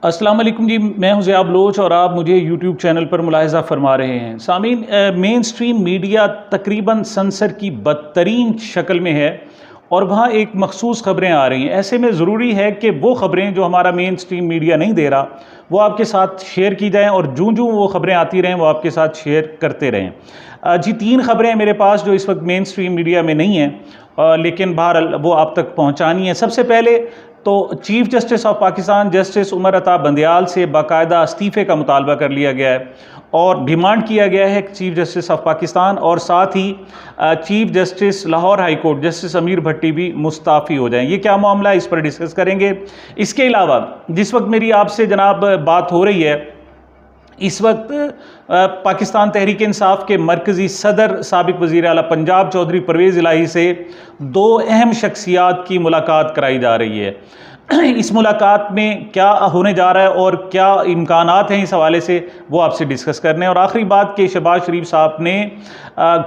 अस्सलाम वालेकुम जी, मैं हूं ज़िया बलोच और आप मुझे यूट्यूब चैनल पर मुलाहिज़ा फरमा रहे हैं। सामीन, मेन स्ट्रीम मीडिया तकरीबन सनसर की बदतरीन शक्ल में है और वहाँ एक मखसूस ख़बरें आ रही हैं। ऐसे में ज़रूरी है कि वो ख़बरें जो हमारा मेन स्ट्रीम मीडिया नहीं दे रहा वो आपके साथ शेयर की जाएँ और जूँ जूँ वो ख़बरें आती रहें वो आपके साथ शेयर करते रहें। जी, 3 ख़बरें हैं मेरे पास जो इस वक्त मेन स्ट्रीम मीडिया में नहीं हैं, लेकिन बहरहाल वो आप तक पहुँचानी है। सबसे पहले तो chief justice of Pakistan justice Umar Ata Bandial से बाकायदा इस्तीफ़े का मुतालबा कर लिया गया है और डिमांड किया गया है कि चीफ जस्टिस ऑफ पाकिस्तान और साथ ही chief justice Lahore high court justice Ameer Bhatti भी मुस्ताफ़ी हो जाएं। ये क्या मामला है, इस पर डिस्कस करेंगे। इसके अलावा जिस वक्त मेरी आपसे जनाब बात हो रही है, इस वक्त पाकिस्तान तहरीक इंसाफ के मरकज़ी सदर साबिक़ वज़ीर आला पंजाब चौधरी परवेज़ इलाही से 2 अहम शख्सियात की मुलाकात कराई जा रही है। इस मुलाकात में क्या होने जा रहा है और क्या इम्कानात हैं, इस हवाले से वो आपसे डिस्कस करने। और आखिरी बात कि शहबाज शरीफ साहब ने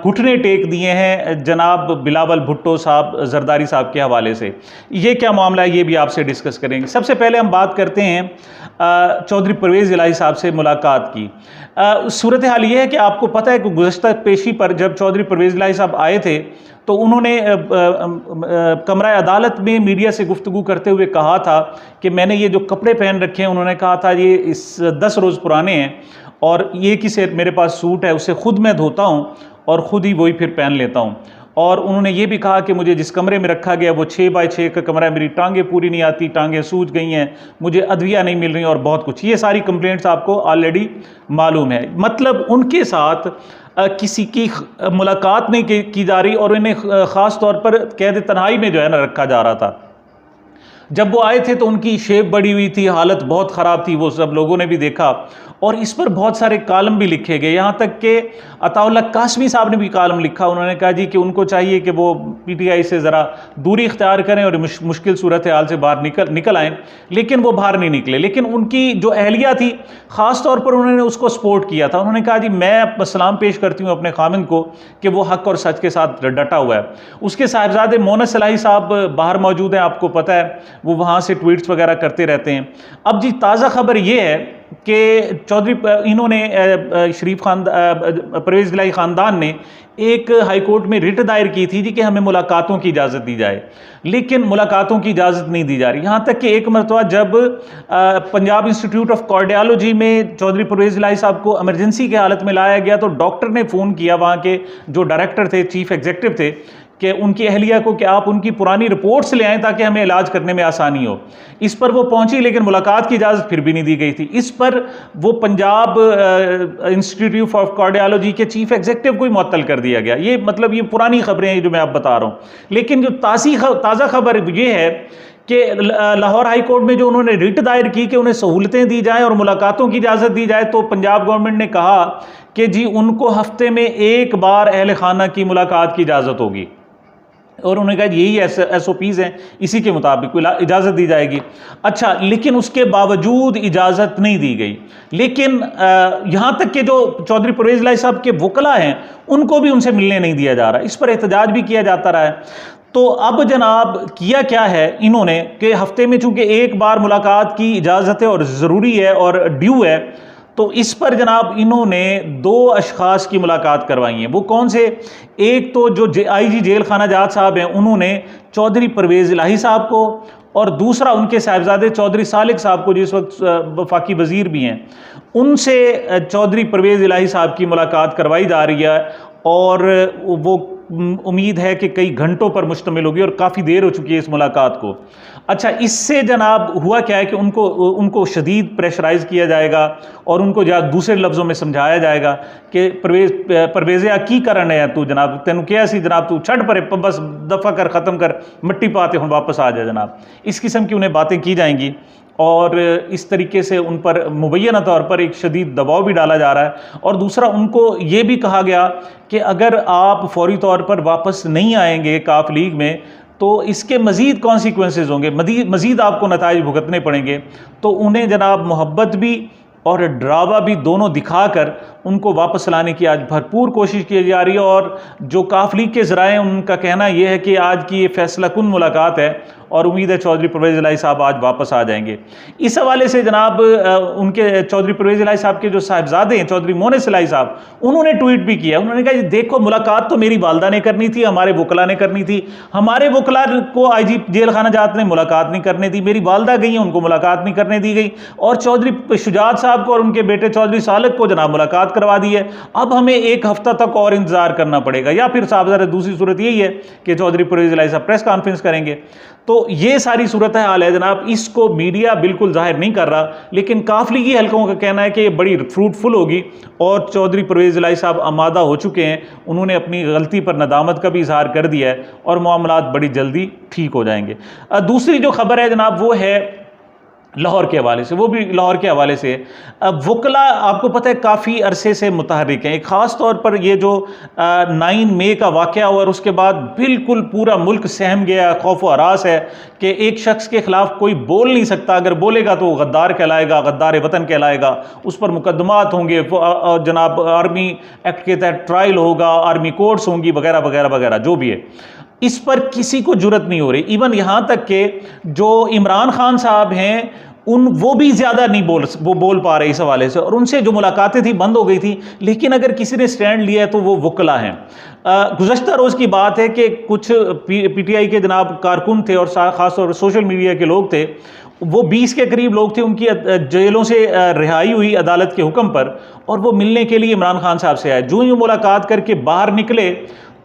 घुटने टेक दिए हैं जनाब बिलावल भुट्टो साहब जरदारी साहब के हवाले से। ये क्या मामला है, ये भी आपसे डिस्कस करेंगे। सबसे पहले हम बात करते हैं चौधरी परवेज़ इलाही साहब से मुलाकात की। सूरत हाल ये है कि आपको पता है कि गुज़श्ता पेशी पर जब चौधरी परवेज़ इलाही साहब आए थे तो उन्होंने कमरा अदालत में मीडिया से गुफ्तगू करते हुए कहा था कि मैंने ये जो कपड़े पहन रखे हैं, उन्होंने कहा था ये 10 रोज़ पुराने हैं और ये किसी मेरे पास सूट है उसे ख़ुद मैं धोता हूँ और ख़ुद ही वही फिर पहन लेता हूँ। और उन्होंने ये भी कहा कि मुझे जिस कमरे में रखा गया वो 6 बाई 6 का कमरा है, मेरी टांगें पूरी नहीं आती, टांगें सूज गई हैं, मुझे अदविया नहीं मिल रही और बहुत कुछ। ये सारी कंप्लेंट्स आपको ऑलरेडी मालूम है। मतलब उनके साथ किसी की मुलाकात नहीं की जा रही और इन्हें ख़ास तौर पर कैद तन्हाई में जो है ना रखा जा रहा था। जब वो आए थे तो उनकी शेप बढ़ी हुई थी, हालत बहुत ख़राब थी, वो सब लोगों ने भी देखा और इस पर बहुत सारे कालम भी लिखे गए। यहाँ तक कि अताउल्लाह कासमी साहब ने भी कालम लिखा। उन्होंने कहा जी कि उनको चाहिए कि वो पीटीआई से ज़रा दूरी इख्तियार करें और मुश्किल सूरत हाल से बाहर निकल आएँ, लेकिन वो बाहर नहीं निकले। लेकिन उनकी जो अहलिया थी ख़ास तौर पर उन्होंने उसको सपोर्ट किया था। उन्होंने कहा जी मैं सलाम पेश करती हूँ अपने खामिंद को कि वो हक़ और सच के साथ डटा हुआ है। उसके साहिबजादे मोनस इलाही साहब बाहर मौजूद हैं, आपको पता है, वो वहाँ से ट्वीट्स वगैरह करते रहते हैं। अब जी ताज़ा खबर ये है कि इन्होंने शरीफ खान परवेज़ इलाही ख़ानदान ने एक हाई कोर्ट में रिट दायर की थी जी कि हमें मुलाकातों की इजाज़त दी जाए, लेकिन मुलाकातों की इजाज़त नहीं दी जा रही। यहाँ तक कि एक मरतबा जब पंजाब इंस्टीट्यूट ऑफ कार्डियोलॉजी में चौधरी परवेज़ इलाही साहब को इमरजेंसी की हालत में लाया गया तो डॉक्टर ने फ़ोन किया वहाँ के जो डायरेक्टर थे, चीफ एग्जीक्यूटिव थे, कि उनकी अहलिया को कि आप उनकी पुरानी रिपोर्ट्स ले आएँ ताकि हमें इलाज करने में आसानी हो। इस पर वो पहुंची लेकिन मुलाकात की इजाज़त फिर भी नहीं दी गई थी। इस पर वो पंजाब इंस्टीट्यूट ऑफ कार्डियोलॉजी के चीफ एग्जीक्यूटिव को ही मुअत्तल कर दिया गया। ये मतलब ये पुरानी खबरें हैं जो मैं आप बता रहा हूँ, लेकिन जो ताज़ा खबर ये है कि लाहौर हाई कोर्ट में जो उन्होंने रिट दायर की कि उन्हें सहूलतें दी जाएँ और मुलाकातों की इजाज़त दी जाए, तो पंजाब गवर्नमेंट ने कहा कि जी उनको हफ्ते में 1 बार अहल खाना की मुलाकात की इजाज़त होगी और उन्होंने कहा यही SOPs हैं, इसी के मुताबिक इजाज़त दी जाएगी। अच्छा, लेकिन उसके बावजूद इजाज़त नहीं दी गई। लेकिन यहाँ तक कि जो चौधरी परवेज़ इलाही साहब के वकला हैं उनको भी उनसे मिलने नहीं दिया जा रहा। इस पर एहतजाज भी किया जाता रहा है। तो अब जनाब किया क्या है इन्होंने कि हफ्ते में चूँकि 1 बार मुलाकात की इजाज़त है और ज़रूरी है और ड्यू है, तो इस पर जनाब इन्होंने 2 अशखास की मुलाकात करवाई है। वो कौन से? एक तो जो IG जेल खाना जात साहब हैं उन्होंने चौधरी परवेज़ इलाही साहब को, और दूसरा उनके साहिबजादे चौधरी सालिक साहब को, जिस वक्त वफाकी वज़ीर भी हैं, उनसे चौधरी परवेज़ इलाही साहब की मुलाकात करवाई जा रही है और वो उम्मीद है कि कई घंटों पर मुश्तमिल होगी और काफ़ी देर हो चुकी है इस मुलाकात को। अच्छा, इससे जनाब हुआ क्या है कि उनको शदीद प्रेशराइज़ किया जाएगा और उनको दूसरे लफ्ज़ों में समझाया जाएगा कि परवेज़ की करन है तू जनाब, तेन क्या सी जनाब, तू छड़ परे, बस दफ़ा कर, ख़त्म कर, मिट्टी पाते हम वापस आ जाए जनाब। इस किस्म की उन्हें बातें की जाएंगी और इस तरीके से उन पर मुबैना तौर पर एक शदीद दबाव भी डाला जा रहा है। और दूसरा, उनको ये भी कहा गया कि अगर आप फौरी तौर पर वापस नहीं आएंगे काफ लीग में तो इसके मज़ीद कॉन्सिक्वेंसेस होंगे, मज़ीद आपको नताइज भुगतने पड़ेंगे। तो उन्हें जनाब मोहब्बत भी और ड्रावा भी दोनों दिखाकर उनको वापस लाने की आज भरपूर कोशिश की जा रही है। और जो काफ लीग के ज़राए उनका कहना यह है कि आज की ये फैसला कुन मुलाकात है और उम्मीद है चौधरी परवेज़ इलाही साहब आज वापस आ जाएंगे। इस हवाले से जनाब उनके चौधरी परवेज़ इलाही साहब के जो साहिबजादे हैं चौधरी मोनिस इलाही साहब, उन्होंने ट्वीट भी किया। उन्होंने कहा देखो, मुलाकात तो मेरी वालदा ने करनी थी, हमारे वकला ने करनी थी, हमारे वकला को IG जेल खाना जात ने मुलाकात नहीं करने दी, मेरी वालदा गई हैं उनको मुलाकात नहीं करने दी गई, और चौधरी शुजात साहब को और उनके बेटे चौधरी सालक को जनाब मुलाकात करवा दी है। अब हमें एक हफ्ता तक और इंतजार करना पड़ेगा, या फिर साहब दूसरी सूरत यही है कि चौधरी परवेज़ इलाही साहब प्रेस कॉन्फ्रेंस करेंगे। तो ये सारी सूरत हाल है जनाब। इसको मीडिया बिल्कुल जाहिर नहीं कर रहा, लेकिन काफिली हलकों का कहना है कि ये बड़ी फ्रूटफुल होगी और चौधरी परवेज़ इलाही साहब आमादा हो चुके हैं, उन्होंने अपनी गलती पर नदामत का भी इजहार कर दिया है और मामलात बड़ी जल्दी ठीक हो जाएंगे। दूसरी जो खबर है जनाब वो है लाहौर के हवाले से, वो भी लाहौर के हवाले से। वकला आपको पता है काफ़ी अरसे से मुतहरिक हैं, ख़ास तौर पर ये जो 9 मई का वाक़या हुआ और उसके बाद बिल्कुल पूरा मुल्क सहम गया, खौफ व हरास है कि एक शख्स के ख़िलाफ़ कोई बोल नहीं सकता, अगर बोलेगा तो गद्दार कहलाएगा, गद्दार वतन कहलाएगा, उस पर मुकदमात होंगे, जनाब आर्मी एक्ट के तहत ट्रायल होगा, आर्मी कोर्ट्स होंगी वगैरह वगैरह वगैरह, जो भी है। इस पर किसी को जुर्रत नहीं हो रही। इवन यहाँ तक कि जो इमरान खान साहब हैं वो भी ज़्यादा नहीं बोल पा रहे इस हवाले से, और उनसे जो मुलाकातें थी बंद हो गई थी। लेकिन अगर किसी ने स्टैंड लिया है तो वो वकला हैं। गुज़श्ता रोज़ की बात है कि कुछ PTI के जनाब कारकुन थे और ख़ास तौर पर सोशल मीडिया के लोग थे, वो 20 के करीब लोग थे, उनकी जेलों से रिहाई हुई अदालत के हुक्म पर, और वो मिलने के लिए इमरान खान साहब से आए। जो ही मुलाकात करके बाहर निकले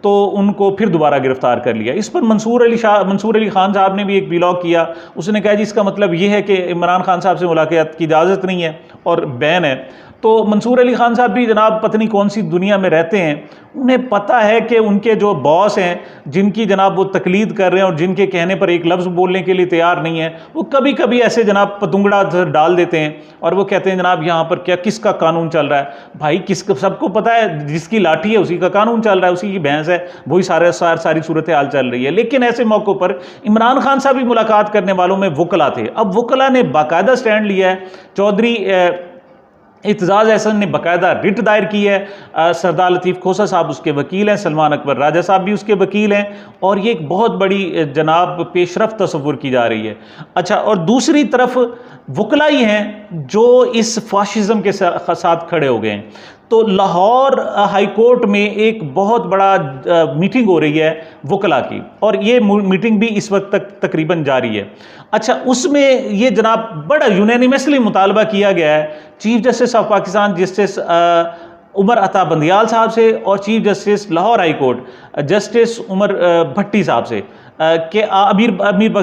तो उनको फिर दोबारा गिरफ्तार कर लिया। इस पर मंसूर अली खान साहब ने भी एक व्लॉग किया। उसने कहा जी इसका मतलब ये है कि इमरान खान साहब से मुलाकात की इजाज़त नहीं है और बैन है। तो मंसूर अली खान साहब भी जनाब पत्नी कौन सी दुनिया में रहते हैं, उन्हें पता है कि उनके जो बॉस हैं, जिनकी जनाब वो तकलीद कर रहे हैं और जिनके कहने पर एक लफ्ज़ बोलने के लिए तैयार नहीं है, वो कभी कभी ऐसे जनाब पतंगड़ा डाल देते हैं और वो कहते हैं जनाब यहाँ पर क्या किसका कानून चल रहा है। भाई किसका, सबको पता है जिसकी लाठी है उसी का कानून चल रहा है, उसी की भैंस है, वही सारी सूरत हाल चल रही है। लेकिन ऐसे मौक़ों पर इमरान खान साहब भी मुलाकात करने वालों में वकला थे। अब वकला ने बाकायदा स्टैंड लिया है। चौधरी इत्ज़ाज़ अहसन ने बाकायदा रिट दायर की है। सरदार लतीफ़ खोसा साहब उसके वकील हैं, सलमान अकबर राजा साहब भी उसके वकील हैं, और ये एक बहुत बड़ी जनाब पेशरफ्त तस्वुर की जा रही है। अच्छा, और दूसरी तरफ वकला ही हैं जो इस फाशिज़म के साथ खड़े हो गए हैं। तो लाहौर हाई कोर्ट में एक बहुत बड़ा मीटिंग हो रही है वकला की, और ये मीटिंग भी इस वक्त तक तकरीबन जारी है। अच्छा, उसमें ये जनाब बड़ा यूनानिमसली मुतालबा किया गया है chief justice of Pakistan justice Umar Ata Bandial साहब से और chief justice Lahore high court justice Umar Bhatti साहब से कि अमीर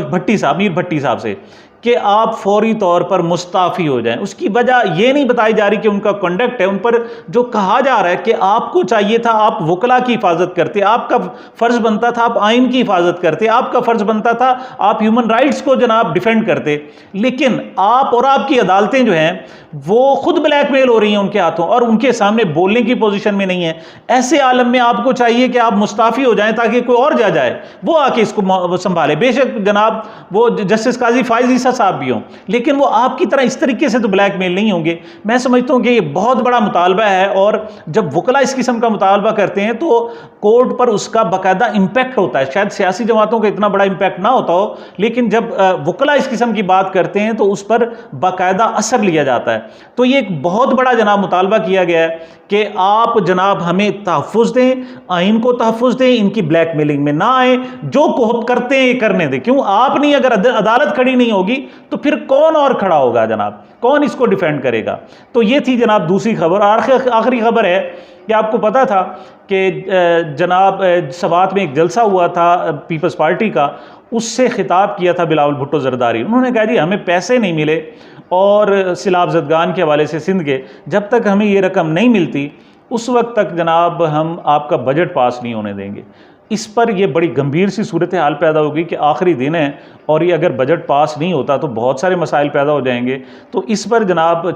भट्टी साहब से कि आप फौरी तौर पर मुस्ताफ़ी हो जाएं। उसकी वजह ये नहीं बताई जा रही कि उनका कंडक्ट है, उन पर जो कहा जा रहा है कि आपको चाहिए था आप वकला की हिफाजत करते, आपका फ़र्ज़ बनता था आप आइन की हिफाजत करते, आपका फ़र्ज़ बनता था आप ह्यूमन राइट्स को जनाब डिफेंड करते, लेकिन आप और आपकी अदालतें जो हैं वो खुद ब्लैकमेल हो रही हैं उनके हाथों और उनके सामने बोलने की पोजीशन में नहीं है। ऐसे आलम में आपको चाहिए कि आप मुस्ताफ़ी हो जाएं ताकि कोई और जा जाए, वो आके इसको संभाले। बेशक जनाब वो जस्टिस काजी फाइज ईसा साहब भी हों, लेकिन वो आपकी तरह इस तरीके से तो ब्लैकमेल नहीं होंगे। मैं समझता हूँ कि ये बहुत बड़ा मुतालबा है, और जब वकला इस किस्म का मुतालबा करते हैं तो कोर्ट पर उसका बाकायदा इम्पैक्ट होता है। शायद सियासी जमातों का इतना बड़ा इम्पैक्ट ना होता हो, लेकिन जब वकला इस किस्म की बात करते हैं तो उस पर बाकायदा असर लिया जाता है। तो ये एक बहुत बड़ा जनाब मुतालबा किया गया है कि आप जनाब हमें तहफ़्फ़ुज़ दें, आइन को तहफ़्फ़ुज़ दें, इनकी ब्लैकमेलिंग में ना आए, जो कोहब करते हैं ये करने दें। क्यों आप नहीं, अगर अदालत खड़ी नहीं होगी तो फिर कौन और खड़ा होगा जनाब, कौन इसको डिफेंड करेगा। तो ये थी जनाब दूसरी खबर। आखिरी खबर है कि आपको पता था कि जनाब सवात में एक जलसा हुआ था पीपल्स पार्टी का, उससे खिताब किया था बिलावल भुट्टो जरदारी। उन्होंने कहा जी हमें पैसे नहीं मिले और सिलाब ज़दगान के हवाले से सिंध के, जब तक हमें ये रकम नहीं मिलती उस वक्त तक जनाब हम आपका बजट पास नहीं होने देंगे। इस पर यह बड़ी गंभीर सी सूरत हाल पैदा होगी कि आखिरी दिन है और ये अगर बजट पास नहीं होता तो बहुत सारे मसाइल पैदा हो जाएंगे। तो इस पर जनाब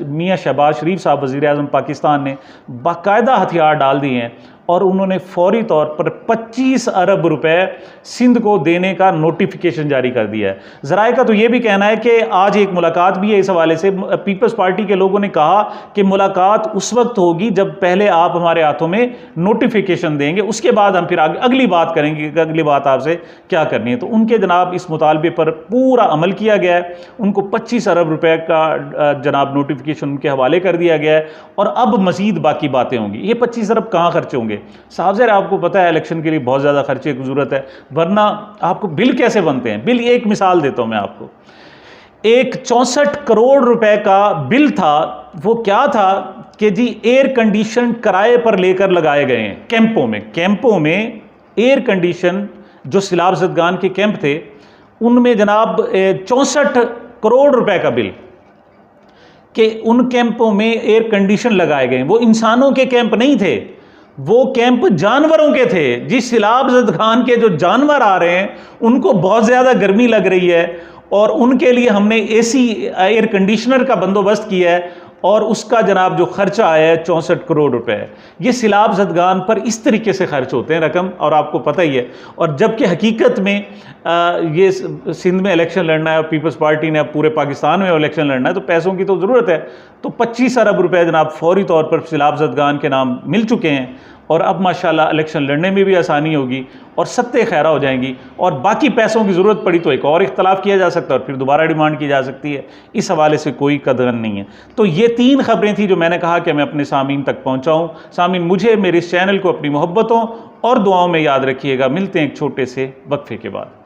मियाँ शहबाज शरीफ साहब वज़ीर आज़म पाकिस्तान ने बाकायदा हथियार डाल दिए हैं और उन्होंने फौरी तौर पर 25 अरब रुपए सिंध को देने का नोटिफिकेशन जारी कर दिया है। ज़राए का तो ये भी कहना है कि आज एक मुलाकात भी है इस हवाले से। पीपल्स पार्टी के लोगों ने कहा कि मुलाकात उस वक्त होगी जब पहले आप हमारे हाथों में नोटिफिकेशन देंगे, उसके बाद हम फिर अगली बात करेंगे कि अगली बात आपसे क्या करनी है। तो उनके जनाब इस मुतालबे पर पूरा अमल किया गया है, उनको 25 अरब रुपए का जनाब नोटिफिकेशन उनके हवाले कर दिया गया है और अब मजीद बाकी बातें होंगी। ये 25 अरब कहाँ खर्चे होंगे साहब? ज़रा आपको पता है इलेक्शन के लिए बहुत ज़्यादा खर्चे की ज़रूरत है, वरना आपको बिल कैसे बनते हैं? बिल, एक मिसाल देता हूँ मैं आपको। एक 64 करोड़ रुपए का बिल था। वो क्या था कि जी एयर कंडीशन किराए पर लेकर लगाए गए हैं कैंपों में एयर कंडीशन जो सैलाब ज़दगान के कैंप थे उनमें जनाब 64 करोड़ रुपए का बिल कि उन कैंपों में एयर कंडीशन लगाए गए। वो इंसानों के कैंप नहीं थे, वो कैंप जानवरों के थे। जिस सैलाब ज़दगान के जो जानवर आ रहे हैं उनको बहुत ज़्यादा गर्मी लग रही है और उनके लिए हमने एसी एयर कंडीशनर का बंदोबस्त किया है और उसका जनाब जो खर्चा आया है 64 करोड़ रुपए। ये सैलाब ज़दगान पर इस तरीके से खर्च होते हैं रकम, और आपको पता ही है। और जबकि हकीकत में ये सिंध में इलेक्शन लड़ना है और पीपल्स पार्टी ने अब पूरे पाकिस्तान में इलेक्शन लड़ना है, तो पैसों की तो ज़रूरत है। तो 25 अरब रुपए जनाब फौरी तौर पर सैलाब ज़दगान के नाम मिल चुके हैं और अब माशाल्लाह इलेक्शन लड़ने में भी आसानी होगी और सत्ते खैरा हो जाएंगी। और बाकी पैसों की ज़रूरत पड़ी तो एक और इख्तलाफ किया जा सकता है और फिर दोबारा डिमांड की जा सकती है। इस हवाले से कोई कदर नहीं है। तो ये 3 खबरें थी जो मैंने कहा कि मैं अपने सामीन तक पहुँचाऊँ। सामीन, मुझे मेरे इस चैनल को अपनी मोहब्बतों और दुआओं में याद रखिएगा। मिलते हैं एक छोटे से वक्फे के बाद।